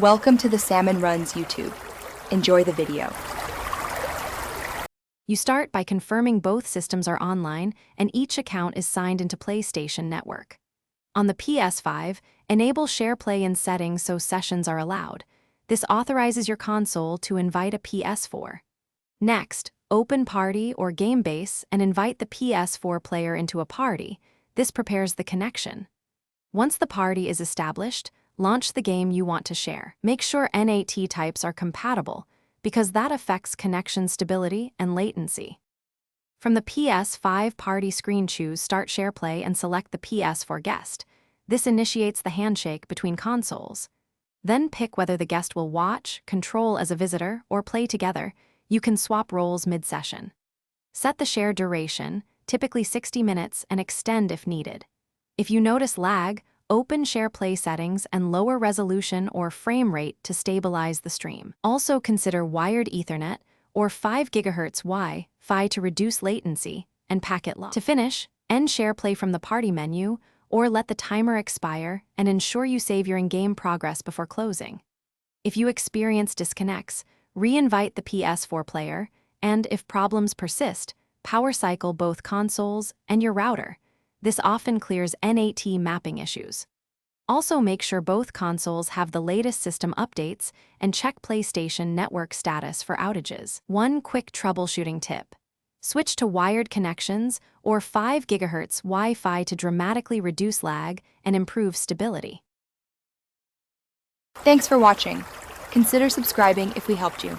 Welcome to the Salmon Runs YouTube. Enjoy the video. You start by confirming both systems are online and each account is signed into PlayStation Network. On the Ps5, enable Shareplay in settings so sessions are allowed. This authorizes your console to invite a Ps4. Next, open Party or Gamebase and invite the Ps4 player into a party. This prepares the connection. Once the party is established, launch the game you want to share. Make sure NAT types are compatible, because that affects connection stability and latency. From the Ps5 party screen, choose Start Shareplay and select the Ps4 guest. This initiates the handshake between consoles. Then pick whether the guest will watch, control as a visitor, or play together. You can swap roles mid-session. Set the share duration, typically 60 minutes, and extend if needed. If you notice lag, open Shareplay settings and lower resolution or frame rate to stabilize the stream. Also consider wired Ethernet or 5 GHz Wi-Fi to reduce latency and packet loss. To finish, end Shareplay from the party menu or let the timer expire and ensure you save your in-game progress before closing. If you experience disconnects, re-invite the Ps4 player, and if problems persist, power cycle both consoles and your router. This often clears NAT mapping issues. Also make sure both consoles have the latest system updates and check PlayStation Network status for outages. One quick troubleshooting tip. Switch to wired connections or 5 GHz Wi-Fi to dramatically reduce lag and improve stability. Thanks for watching. Consider subscribing if we helped you.